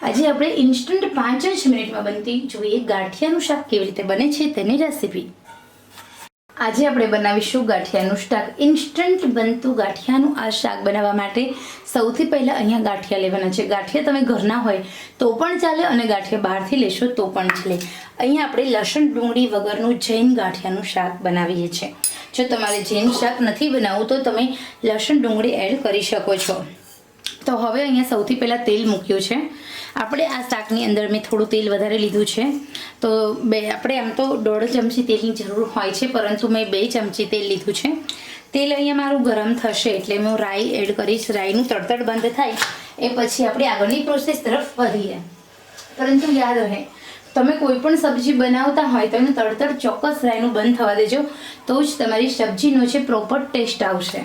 આજે આપણે ઇન્સ્ટન્ટ 5 જ મિનિટમાં બનતી જોઈએ ગાંઠિયાનું શાક કેવી રીતે બને છે તેની રેસીપી। આજે આપણે બનાવીશું ગાંઠિયાનું શાક। ઇન્સ્ટન્ટ બનતું ગાંઠિયાનું આ શાક બનાવવા માટે સૌથી પહેલાં અહીંયા ગાંઠિયા લેવાના છે। ગાંઠિયા તમે ઘરના હોય તો પણ ચાલે અને ગાંઠિયા બહારથી લેશો તો પણ ચાલે। અહીંયા આપણે લસણ ડુંગળી વગરનું જૈન ગાંઠિયાનું શાક બનાવીએ છીએ। જો તમારે જૈન શાક નથી બનાવવું તો તમે લસણ ડુંગળી એડ કરી શકો છો। તો હવે અહીંયા સૌથી પહેલાં તેલ મૂક્યું છે। આપણે આ શાકની અંદર મેં થોડું તેલ વધારે લીધું છે, તો આપણે આમ તો 1.5 ચમચી તેલની જરૂર હોય છે, પરંતુ મેં 2 ચમચી તેલ લીધું છે। તેલ અહીંયા મારું ગરમ થશે એટલે હું રાઈ એડ કરીશ। રાઈનું તડતડ બંધ થાય એ પછી આપણે આગળની પ્રોસેસ તરફ વધીએ। પરંતુ યાદ રહે, તમે કોઈ પણ સબ્જી બનાવતા હોય તો એને તડતડ ચોક્કસ રાઈનું બંધ થવા દેજો, તો જ તમારી સબ્જીનો છે પ્રોપર ટેસ્ટ આવશે।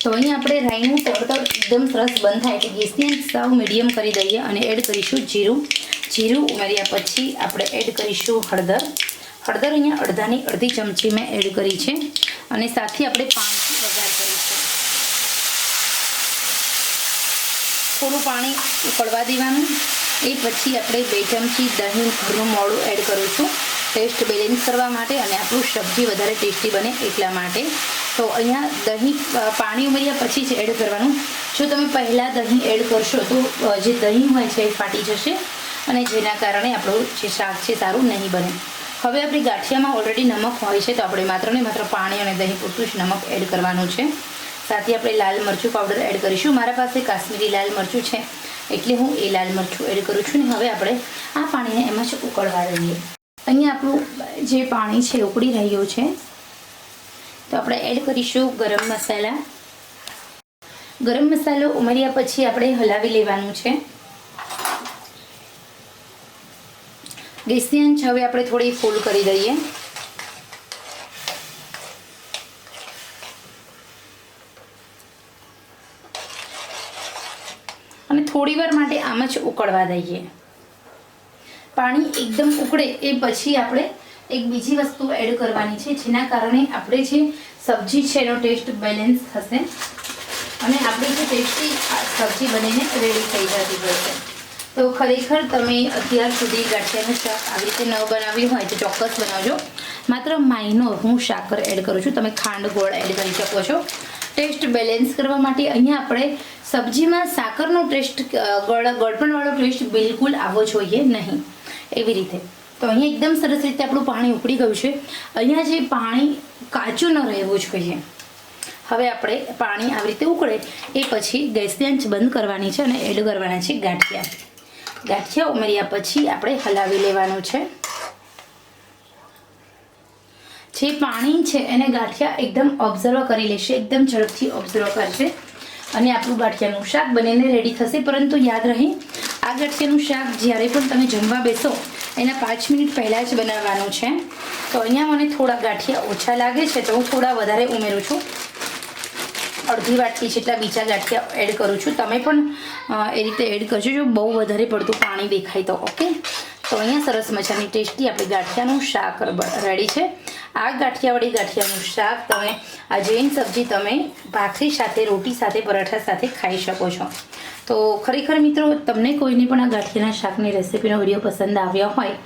તો અહીંયા આપણે રાઈનું તડતડ એકદમ સરસ બંધ થાય એટલે ગેસની સાવ મીડિયમ કરી દઈએ અને એડ કરીશું જીરું। જીરું ઉમેર્યા પછી આપણે એડ કરીશું હળદર। હળદર અહીંયા અડધી ચમચી મેં એડ કરી છે અને સાથે આપણે પાણીથી વઘાર કરીશું। થોડું પાણી ઉકળવા દેવાનું, એ પછી આપણે 2 ચમચી દહીં ઘરનું મોળું એડ કરીશું, ટેસ્ટ બેલેન્સ કરવા માટે અને આપણું સબ્જી વધારે ટેસ્ટી બને એટલા માટે। તો અહીંયા દહીં પાણી ઉમેર્યા પછી જ એડ કરવાનું। જો તમે પહેલાં દહીં એડ કરશો તો જે દહીં હોય છે એ ફાટી જશે અને જેના કારણે આપણું જે શાક છે સારું નહીં બને। હવે આપણી ગાંઠિયામાં ઓલરેડી નમક હોય છે, તો આપણે માત્ર ને માત્ર પાણી અને દહીં પૂરતું જ નમક એડ કરવાનું છે। સાથે આપણે લાલ મરચું પાવડર એડ કરીશું। મારા પાસે કાશ્મીરી લાલ મરચું છે એટલે હું એ લાલ મરચું એડ કરું છું ને હવે આપણે આ પાણીને એમાં જ ઉકળવા દઈએ। અહીંયા આપણું જે પાણી છે ઉકળી રહ્યું છે, તો આપણે એડ કરીશું ગરમ મસાલા। ગરમ મસાલો ઉમેર્યા પછી આપણે હલાવી લેવાનું છે। ગેસની આંચ હવે આપણે થોડી ફૂલ કરી દઈએ અને થોડીવાર માટે આમ જ ઉકળવા દઈએ। પાણી એકદમ ઉકળે એ પછી આપણે એક બીજી વસ્તુ એડ કરવાની છે, જેના કારણે આપણે જે સબ્જી છે એનો ટેસ્ટ બેલેન્સ થશે અને આપણી જે ટેસ્ટી સબ્જી બનીને રેડી થઈ જતી હોય। તો ખરેખર તમે અત્યાર સુધી ગાંઠિયાનું શાક આવી રીતે ન બનાવ્યું હોય તો ચોક્કસ બનાવજો। માત્ર માઇનોર હું સાકર એડ કરું છું, તમે ખાંડ ગોળ એડ કરી શકો છો ટેસ્ટ બેલેન્સ કરવા માટે। અહીંયા આપણે સબ્જીમાં સાકરનો ટેસ્ટ ગળપણવાળો ટેસ્ટ બિલકુલ આવવો જોઈએ નહીં, એવી રીતે। તો અહીંયા એકદમ સરસ રીતે આપણું પાણી ઉકળી ગયું છે। અહીંયા જે પાણી કાચું ન રહેવું જોઈએ। હવે આપણે પાણી આવી રીતે ઉકળે એ પછી ગેસની આંચ બંધ કરવાની છે અને એડ કરવાના છે ગાંઠિયા। ગાંઠિયા ઉમેર્યા પછી આપણે હલાવી લેવાનું છે। જે પાણી છે એને ગાંઠિયા એકદમ ઓબ્ઝર્વ કરી લેશે, એકદમ ઝડપથી ઓબ્ઝર્વ કરશે અને આપણું ગાંઠિયાનું શાક બનીને રેડી થશે। પરંતુ યાદ રહે, આ ગાંઠિયાનું શાક જ્યારે પણ તમે જમવા બેસો એના 5 મિનિટ પહેલાં જ બનાવવાનું છે। તો અહીંયા મને થોડા ગાંઠિયા ઓછા લાગે છે તો હું થોડા વધારે ઉમેરું છું, અડધી વાટકી જેટલા બીજા ગાંઠિયા એડ કરું છું। તમે પણ એ રીતે એડ કરજો જો બહુ વધારે પડતું પાણી દેખાય તો। ઓકે, તો અહીંયા સરસ મજાની ટેસ્ટી આપણે ગાંઠિયાનું શાક રેડી છે। આ ગાંઠિયાવાળી ગાંઠિયાનું શાક તમે આ જૈન સબ્જી તમે ભાખરી સાથે, રોટી સાથે, પરાઠા સાથે ખાઈ શકો છો। તો ખરેખર મિત્રો, તમને કોઈને પણ આ ગાંઠિયાના શાકની રેસીપીનો વિડીયો પસંદ આવ્યો હોય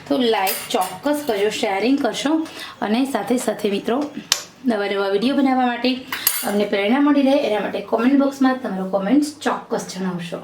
તો લાઈક ચોક્કસ કરજો, શેરિંગ કરશો અને સાથે સાથે મિત્રો નવા વિડીયો બનાવવા માટે અમને પ્રેરણા મળી રહે એના માટે કોમેન્ટ બોક્સમાં તમારો કોમેન્ટ્સ ચોક્કસ જણાવશો।